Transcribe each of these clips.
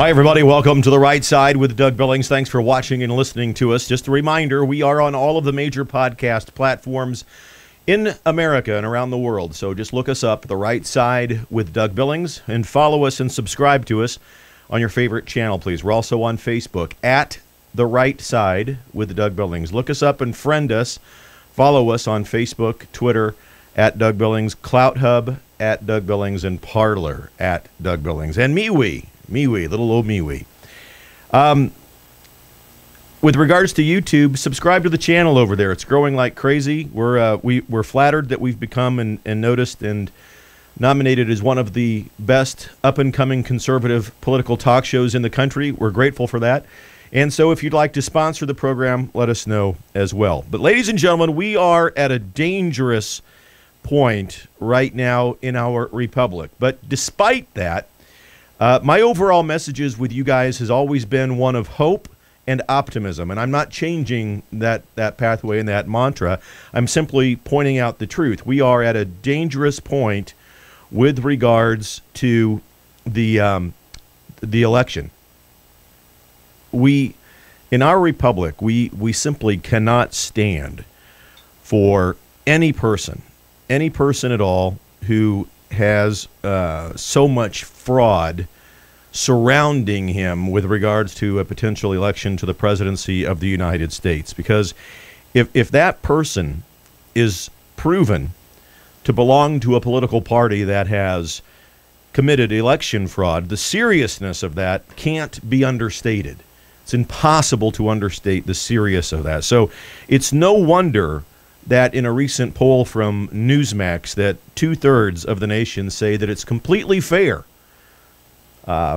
Hi, everybody. Welcome to The Right Side with Doug Billings. Thanks for watching and listening to us. Just a reminder, we are on all of the major podcast platforms in America and around the world. So just look us up, The Right Side with Doug Billings, and follow us and subscribe to us on your favorite channel, please. We're also on Facebook at The Right Side with Doug Billings. Look us up and friend us. Follow us on Facebook, Twitter, at Doug Billings, Clout Hub, at Doug Billings, and Parler, at Doug Billings. And MeWe, little old MeWe. With regards to YouTube, subscribe to the channel over there. It's growing like crazy. We're flattered that we've become and noticed and nominated as one of the best up-and-coming conservative political talk shows in the country. We're grateful for that. And so if you'd like to sponsor the program, let us know as well. But ladies and gentlemen, we are at a dangerous point right now in our republic. But despite that, my overall messages with you guys has always been one of hope and optimism. And I'm not changing that pathway and that mantra. I'm simply pointing out the truth. We are at a dangerous point with regards to the election. We, in our republic, we simply cannot stand for any person at all who has so much fraud surrounding him with regards to a potential election to the presidency of the United States. Because if that person is proven to belong to a political party that has committed election fraud, the seriousness of that can't be understated. It's impossible to understate the seriousness of that. So it's no wonder that in a recent poll from Newsmax that 2/3 of the nation say that it's completely fair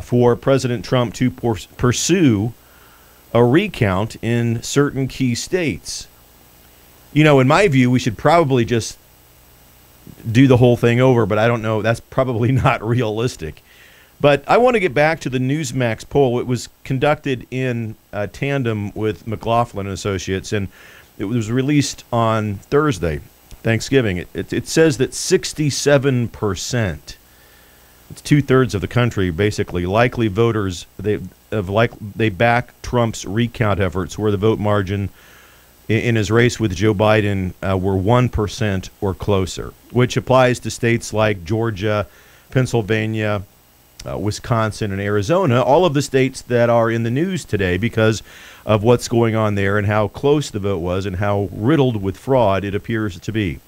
for President Trump to pursue a recount in certain key states. You know, in my view, we should probably just do the whole thing over, but I don't know. That's probably not realistic. But I want to get back to the Newsmax poll. It was conducted in tandem with McLaughlin and Associates, and it was released on Thursday, Thanksgiving. It says that 67%, it's 2/3 of the country, basically, likely voters, they back Trump's recount efforts, where the vote margin in his race with Joe Biden were 1% or closer, which applies to states like Georgia, Pennsylvania, Wisconsin, and Arizona, all of the states that are in the news today because of what's going on there and how close the vote was and how riddled with fraud it appears to be.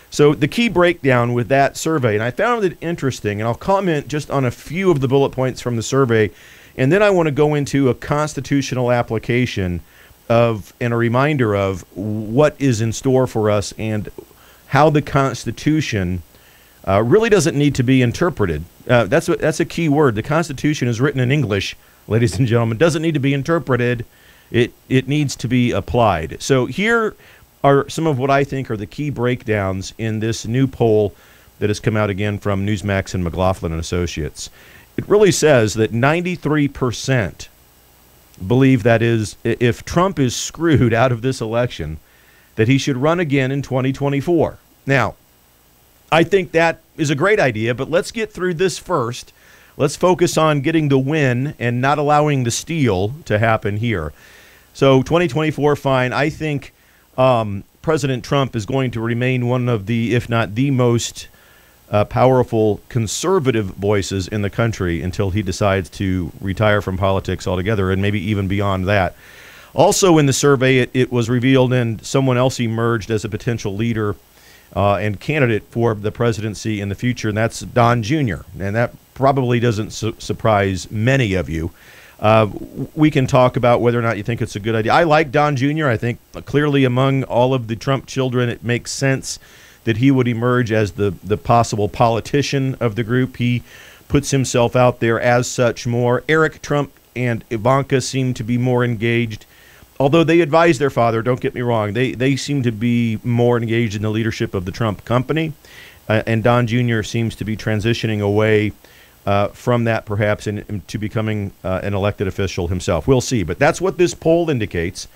So the key breakdown with that survey, and I found it interesting, and I'll comment just on a few of the bullet points from the survey, and then I want to go into a constitutional application of and a reminder of what is in store for us and how the Constitution really doesn't need to be interpreted. That's a key word. The Constitution is written in English, ladies and gentlemen. It doesn't need to be interpreted. It needs to be applied. So here are some of what I think are the key breakdowns in this new poll that has come out again from Newsmax and McLaughlin and Associates. It really says that 93% believe that is, if Trump is screwed out of this election, that he should run again in 2024. Now, I think that is a great idea, but let's get through this first. Let's focus on getting the win and not allowing the steal to happen here. So 2024, fine. I think President Trump is going to remain one of the, if not the most powerful conservative voices in the country until he decides to retire from politics altogether, and maybe even beyond that. Also in the survey, it was revealed and someone else emerged as a potential leader and candidate for the presidency in the future, and that's Don Jr. And that probably doesn't surprise many of you. We can talk about whether or not you think it's a good idea. I like Don Jr. I think clearly among all of the Trump children, it makes sense that he would emerge as the possible politician of the group. He puts himself out there as such more. Eric Trump and Ivanka seem to be more engaged. Although they advise their father, don't get me wrong, they seem to be more engaged in the leadership of the Trump company. And Don Jr. seems to be transitioning away from that perhaps into becoming an elected official himself. We'll see. But that's what this poll indicates.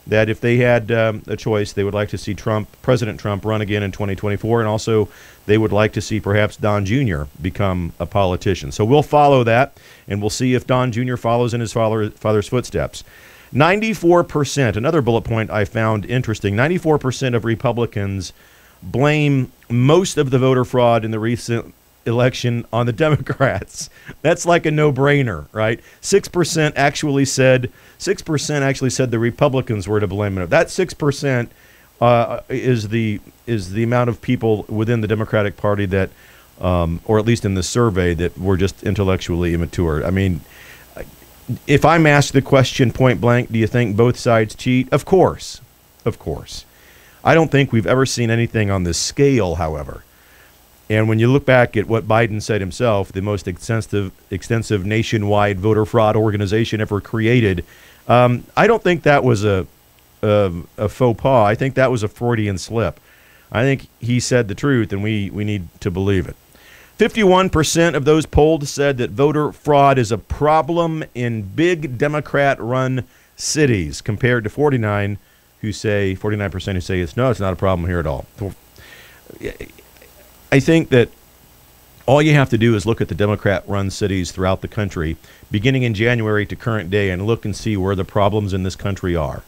that if they had a choice, they would like to see President Trump run again in 2024, and also they would like to see perhaps Don Jr. become a politician. So we'll follow that, and we'll see if Don Jr. follows in his father's footsteps. 94%, another bullet point I found interesting, 94% of Republicans blame most of the voter fraud in the recent election on the Democrats. That's like a no-brainer, right? 6% actually said the Republicans were to blame. That 6% is the amount of people within the Democratic Party that, or at least in the survey, that were just intellectually immature. I mean, if I'm asked the question point blank, do you think both sides cheat? Of course. Of course. I don't think we've ever seen anything on this scale, however. And when you look back at what Biden said himself, the most extensive nationwide voter fraud organization ever created, I don't think that was a faux pas. I think that was a Freudian slip. I think he said the truth, and we need to believe it. 51% of those polled said that voter fraud is a problem in big Democrat-run cities, compared to 49% who say it's not a problem here at all. I think that all you have to do is look at the Democrat-run cities throughout the country, beginning in January to current day, and look and see where the problems in this country are.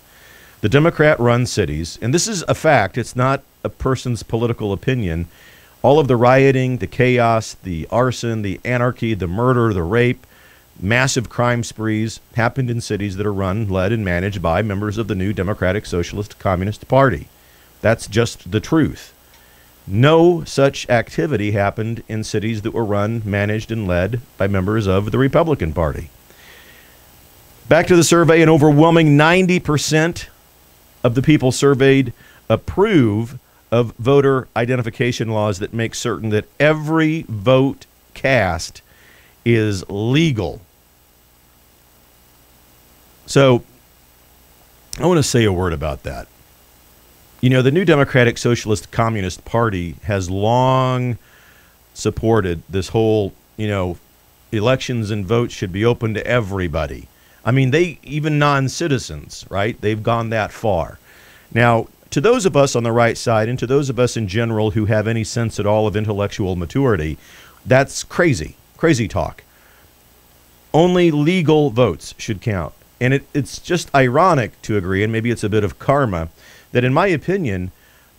The Democrat-run cities, and this is a fact, it's not a person's political opinion, all of the rioting, the chaos, the arson, the anarchy, the murder, the rape, massive crime sprees happened in cities that are run, led, and managed by members of the new Democratic Socialist Communist Party. That's just the truth. No such activity happened in cities that were run, managed, and led by members of the Republican Party. Back to the survey, an overwhelming 90% of the people surveyed approve of voter identification laws that make certain that every vote cast is legal. So I want to say a word about that. You know, the new Democratic Socialist Communist Party has long supported this whole, elections and votes should be open to everybody. I mean, even non-citizens, right? They've gone that far. Now, to those of us on the right side, and to those of us in general who have any sense at all of intellectual maturity, that's crazy talk. Only legal votes should count. And it's just ironic to agree, and maybe it's a bit of karma, that in my opinion,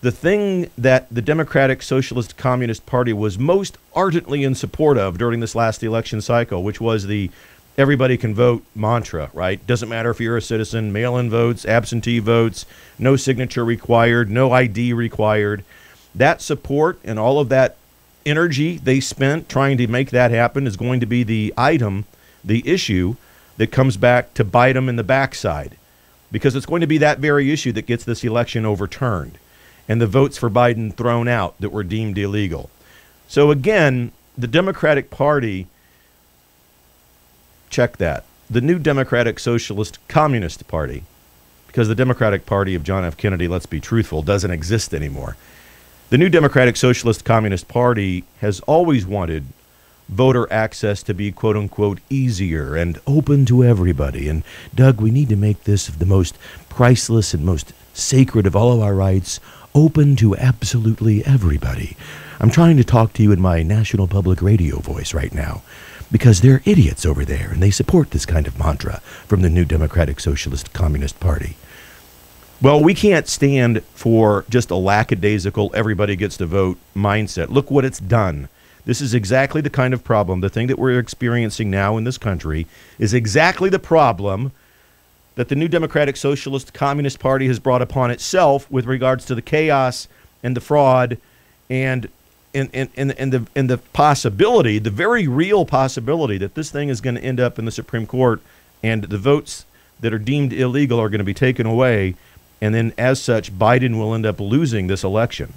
the thing that the Democratic Socialist Communist Party was most ardently in support of during this last election cycle, which was the everybody can vote mantra, right? Doesn't matter if you're a citizen, mail-in votes, absentee votes, no signature required, no ID required. That support and all of that energy they spent trying to make that happen is going to be the issue that comes back to bite them in the backside, because it's going to be that very issue that gets this election overturned and the votes for Biden thrown out that were deemed illegal. So again, the Democratic Party, check that, the new Democratic Socialist Communist Party, because the Democratic Party of John F. Kennedy, let's be truthful, doesn't exist anymore. The new Democratic Socialist Communist Party has always wanted voter access to be, quote unquote, easier and open to everybody. And Doug, we need to make this the most priceless and most sacred of all of our rights, open to absolutely everybody. I'm trying to talk to you in my national public radio voice right now, because they're idiots over there and they support this kind of mantra from the new Democratic Socialist Communist Party. Well, we can't stand for just a lackadaisical everybody gets to vote mindset. Look what it's done. This is exactly the kind of problem, the thing that we're experiencing now in this country is exactly the problem that the new Democratic Socialist Communist Party has brought upon itself with regards to the chaos and the fraud and the possibility, the very real possibility that this thing is going to end up in the Supreme Court and the votes that are deemed illegal are going to be taken away. And then as such, Biden will end up losing this election.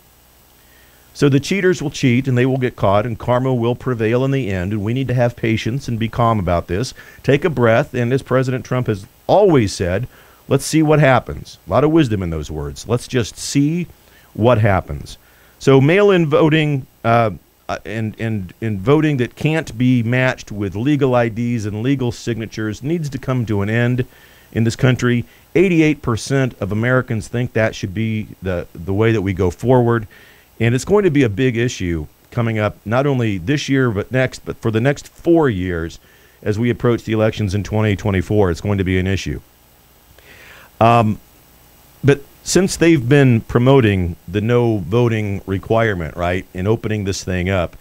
So the cheaters will cheat and they will get caught and karma will prevail in the end. And we need to have patience and be calm about this. Take a breath. And as President Trump has always said, let's see what happens. A lot of wisdom in those words. Let's just see what happens. So mail-in voting and voting that can't be matched with legal IDs and legal signatures needs to come to an end in this country. 88% of Americans think that should be the way that we go forward. And it's going to be a big issue coming up, not only this year, but for the next 4 years as we approach the elections in 2024. It's going to be an issue. But since they've been promoting the no voting requirement, right, and opening this thing up,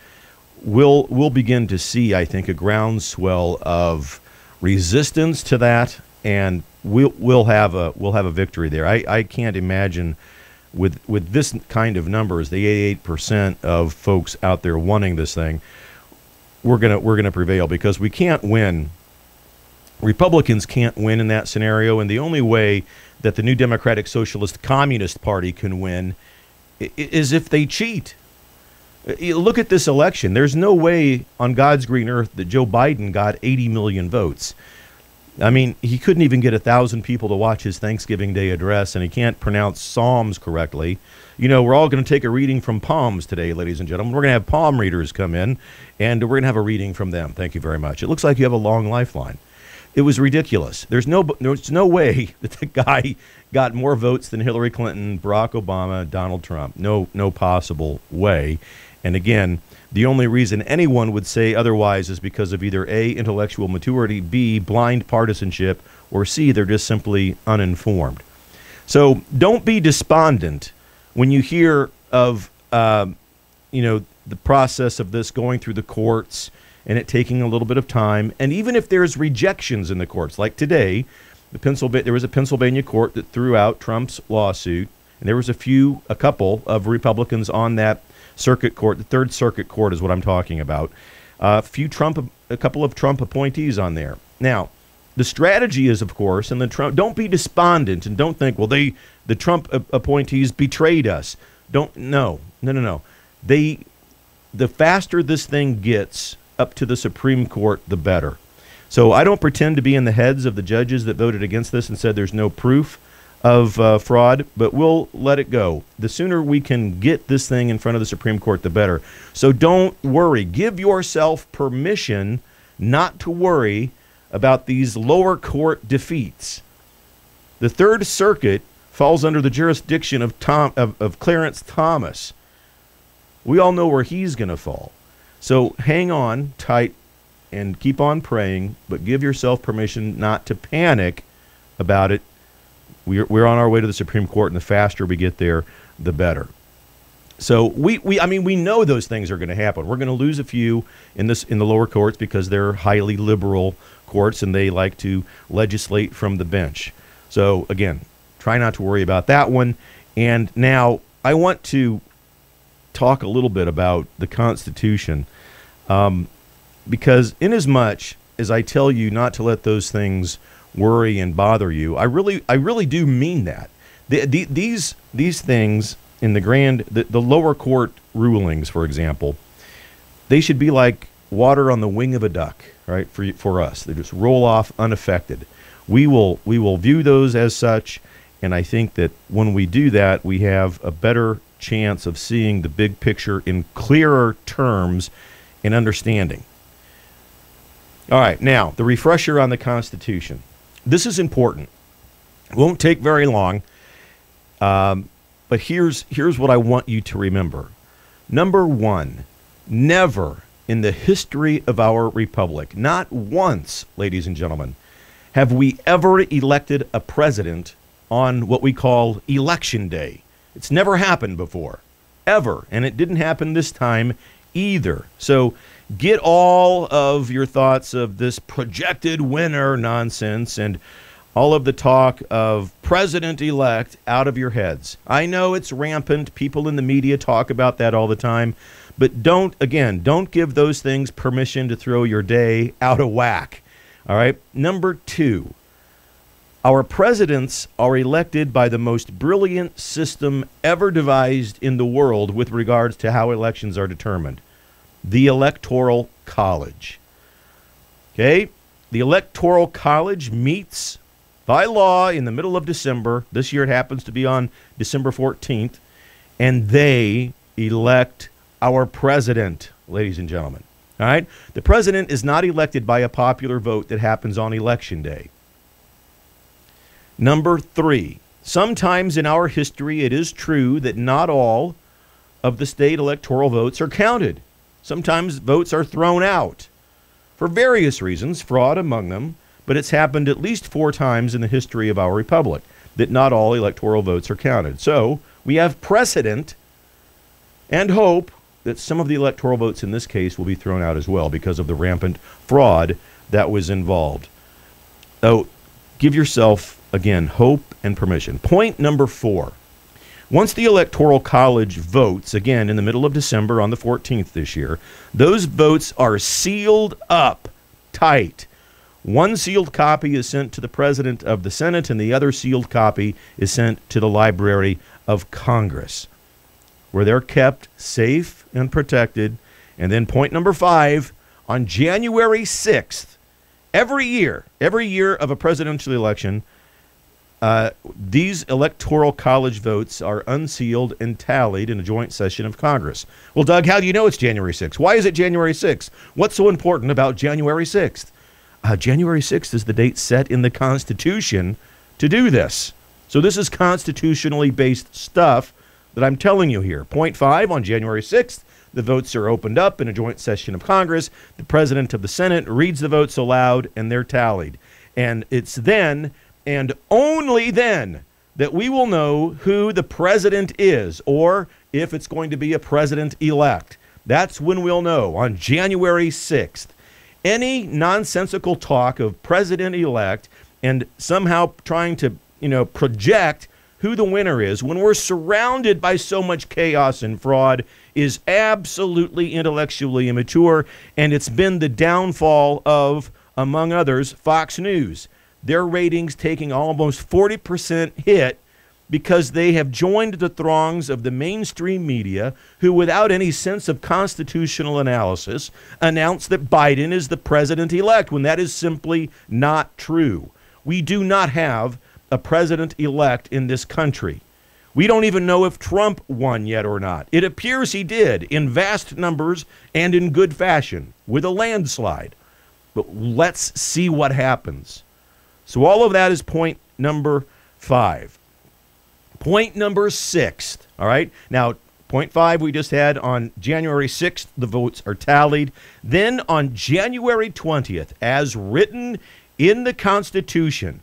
we'll begin to see, I think, a groundswell of resistance to that, and we'll have a victory there. I can't imagine with this kind of numbers, the 88% of folks out there wanting this thing, we're gonna prevail, because we can't win. Republicans can't win in that scenario, and the only way that the new Democratic Socialist Communist Party can win is if they cheat. Look at this election. There's no way on God's green earth that Joe Biden got 80 million votes. I mean, he couldn't even get 1,000 people to watch his Thanksgiving Day address, and he can't pronounce Psalms correctly. You know, we're all going to take a reading from palms today, ladies and gentlemen. We're going to have palm readers come in, and we're going to have a reading from them. Thank you very much. It looks like you have a long lifeline. It was ridiculous. There's no way that the guy got more votes than Hillary Clinton, Barack Obama, Donald Trump. No possible way. And again, the only reason anyone would say otherwise is because of either A, intellectual maturity, B, blind partisanship, or C, they're just simply uninformed. So don't be despondent when you hear of the process of this going through the courts and it taking a little bit of time. And even if there's rejections in the courts, like today, there was a Pennsylvania court that threw out Trump's lawsuit, and there was a couple of Republicans on that circuit court. The Third Circuit Court is what I'm talking about. A couple of Trump appointees on there. Now, the strategy is, of course, don't be despondent and don't think, well, the Trump appointees betrayed us. No. The faster this thing gets up to the Supreme Court, the better. So I don't pretend to be in the heads of the judges that voted against this and said there's no proof of fraud, but we'll let it go. The sooner we can get this thing in front of the Supreme Court, the better. So don't worry. Give yourself permission not to worry about these lower court defeats. The Third Circuit falls under the jurisdiction of Clarence Thomas. We all know where he's going to fall. So hang on tight and keep on praying, but give yourself permission not to panic about it. We're on our way to the Supreme Court, and the faster we get there, the better. So we know those things are going to happen. We're going to lose a few in the lower courts because they're highly liberal courts and they like to legislate from the bench. So again, try not to worry about that one. And now I want to talk a little bit about the Constitution, because inasmuch as I tell you not to let those things worry and bother you, I really do mean that. These things in the lower court rulings, for example, they should be like water on the wing of a duck, right? For us, they just roll off unaffected. We will view those as such, and I think that when we do that, we have a better chance of seeing the big picture in clearer terms and understanding. All right, now the refresher on the Constitution. This is important. It won't take very long, but here's what I want you to remember. Number one, never in the history of our republic, not once, ladies and gentlemen, have we ever elected a president on what we call Election Day. It's never happened before, ever, and it didn't happen this time either. So get all of your thoughts of this projected winner nonsense and all of the talk of president-elect out of your heads. I know it's rampant. People in the media talk about that all the time. But don't give those things permission to throw your day out of whack. All right? Number two, our presidents are elected by the most brilliant system ever devised in the world with regards to how elections are determined. The Electoral College. Okay? The Electoral College meets by law in the middle of December. This year it happens to be on December 14th. And they elect our president, ladies and gentlemen. All right? The president is not elected by a popular vote that happens on Election Day. Number 3, sometimes in our history it is true that not all of the state electoral votes are counted. Sometimes votes are thrown out for various reasons, fraud among them, but it's happened at least 4 times in the history of our republic that not all electoral votes are counted. So we have precedent and hope that some of the electoral votes in this case will be thrown out as well because of the rampant fraud that was involved. So give yourself, again, hope and permission. Point number 4. Once the Electoral College votes, again, in the middle of December on the 14th this year, those votes are sealed up tight. One sealed copy is sent to the President of the Senate, and the other sealed copy is sent to the Library of Congress, where they're kept safe and protected. And then point number 5, on January 6th, every year of a presidential election, these electoral college votes are unsealed and tallied in a joint session of Congress. Well, Doug, how do you know it's January 6th? Why is it January 6th? What's so important about January 6th? January 6th is the date set in the Constitution to do this. So this is constitutionally based stuff that I'm telling you here. Point 5, on January 6th, the votes are opened up in a joint session of Congress. The President of the Senate reads the votes aloud, and they're tallied. And it's then and only then that we will know who the president is, or if it's going to be a president-elect. That's when we'll know, on January 6th. Any nonsensical talk of president-elect and somehow trying to, project who the winner is when we're surrounded by so much chaos and fraud is absolutely intellectually immature, and it's been the downfall of, among others, Fox News. Their ratings taking almost 40% hit because they have joined the throngs of the mainstream media who, without any sense of constitutional analysis, announce that Biden is the president-elect when that is simply not true. We do not have a president-elect in this country. We don't even know if Trump won yet or not. It appears he did in vast numbers and in good fashion with a landslide. But let's see what happens. So all of that is point number 5. Point number 6, all right? Now, point 5 we just had on January 6th, the votes are tallied. Then on January 20th, as written in the Constitution,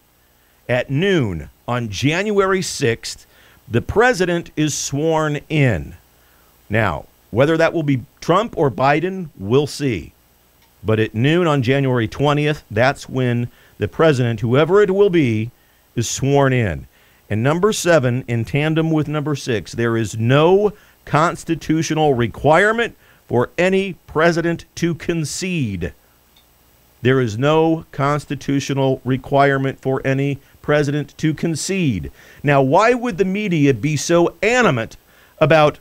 at noon on January 6th, the president is sworn in. Now, whether that will be Trump or Biden, we'll see. But at noon on January 20th, that's when the president, whoever it will be, is sworn in. And number 7, in tandem with number 6, there is no constitutional requirement for any president to concede. There is no constitutional requirement for any president to concede. Now, why would the media be so animate about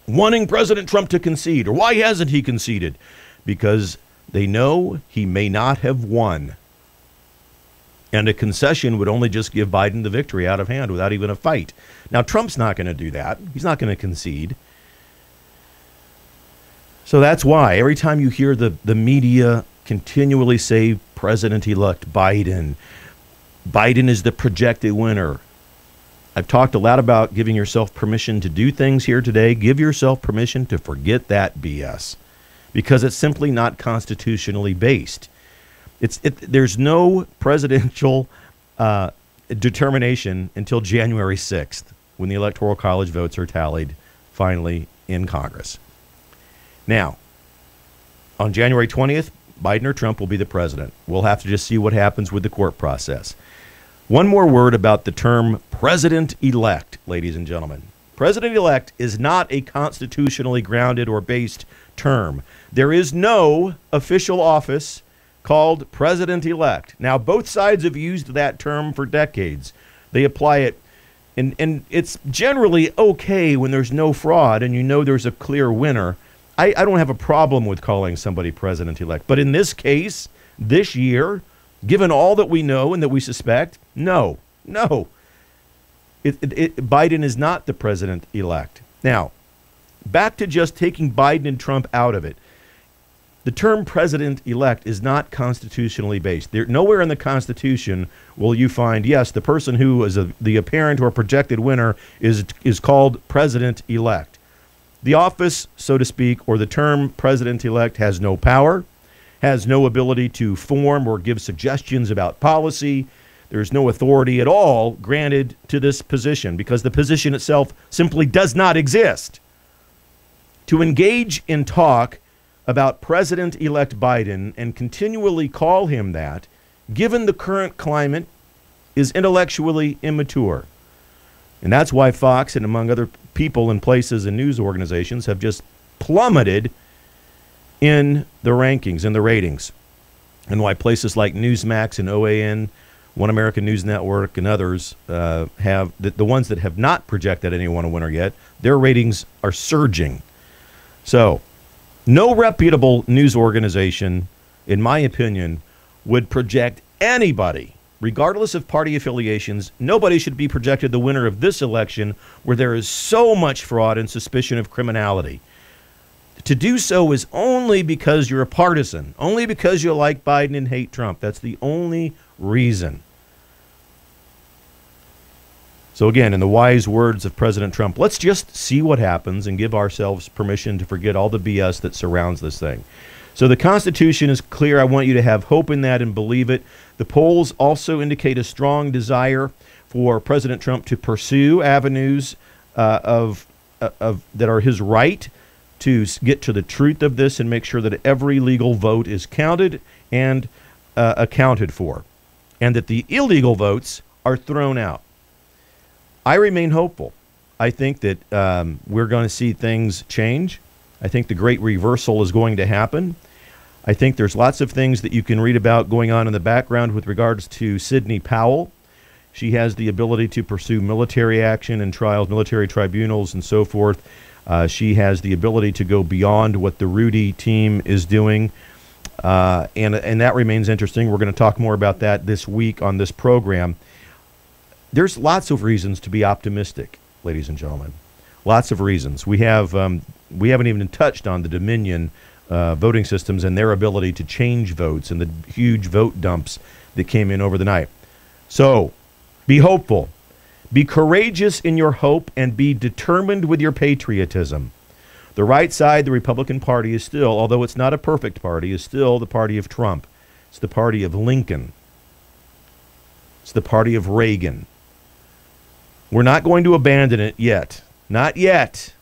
wanting President Trump to concede? Or why hasn't he conceded? Because they know he may not have won. And a concession would only just give Biden the victory out of hand without even a fight. Now, Trump's not going to do that. He's not going to concede. So that's why every time you hear the media continually say President-elect Biden, Biden is the projected winner. I've talked a lot about giving yourself permission to do things here today. Give yourself permission to forget that BS because it's simply not constitutionally based. There's no presidential determination until January 6th when the Electoral College votes are tallied finally in Congress. Now, on January 20th, Biden or Trump will be the president. We'll have to just see what happens with the court process. One more word about the term president-elect, ladies and gentlemen. President-elect is not a constitutionally grounded or based term. There is no official office called president-elect. Now, both sides have used that term for decades. They apply it, and it's generally okay when there's no fraud and you know there's a clear winner. I don't have a problem with calling somebody president-elect. But in this case, this year, given all that we know and that we suspect, no. Biden is not the president-elect. Now, back to just taking Biden and Trump out of it. The term president-elect is not constitutionally based. Nowhere in the Constitution will you find, yes, the person who is the apparent or projected winner is called president-elect. The office, so to speak, or the term president-elect has no power, has no ability to form or give suggestions about policy. There's no authority at all granted to this position because the position itself simply does not exist. To engage in talk about President-elect Biden and continually call him that, given the current climate, is intellectually immature. And that's why Fox and among other people and places and news organizations have just plummeted in the rankings, in the ratings. And why places like Newsmax and OAN, One American News Network, and others have, the ones that have not projected anyone a winner yet, their ratings are surging. So, no reputable news organization, in my opinion, would project anybody, regardless of party affiliations. Nobody should be projected the winner of this election where there is so much fraud and suspicion of criminality. To do so is only because you're a partisan, only because you like Biden and hate Trump. That's the only reason. So again, in the wise words of President Trump, let's just see what happens and give ourselves permission to forget all the BS that surrounds this thing. So the Constitution is clear. I want you to have hope in that and believe it. The polls also indicate a strong desire for President Trump to pursue avenues that are his right to get to the truth of this and make sure that every legal vote is counted and accounted for, and that the illegal votes are thrown out. I remain hopeful. I think that we're going to see things change. I think the great reversal is going to happen. I think there's lots of things that you can read about going on in the background with regards to Sidney Powell. She has the ability to pursue military action and trials, military tribunals, and so forth. She has the ability to go beyond what the Rudy team is doing, and that remains interesting. We're going to talk more about that this week on this program. There's lots of reasons to be optimistic, ladies and gentlemen. Lots of reasons. We haven't even touched on the Dominion voting systems and their ability to change votes and the huge vote dumps that came in over the night. So, be hopeful. Be courageous in your hope and be determined with your patriotism. The right side, the Republican Party, is still, although it's not a perfect party, is still the party of Trump. It's the party of Lincoln. It's the party of Reagan. We're not going to abandon it yet. Not yet.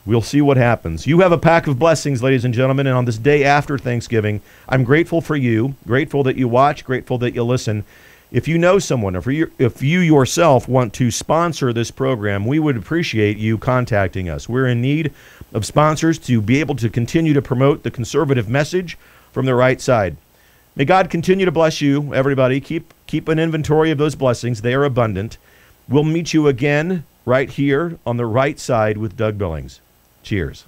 We'll see what happens. You have a pack of blessings, ladies and gentlemen, and on this day after Thanksgiving, I'm grateful for you, grateful that you watch, grateful that you listen. If you know someone, or if you yourself want to sponsor this program, we would appreciate you contacting us. We're in need of sponsors to be able to continue to promote the conservative message from the right side. May God continue to bless you, everybody. Keep an inventory of those blessings. They are abundant. We'll meet you again right here on the right side with Doug Billings. Cheers.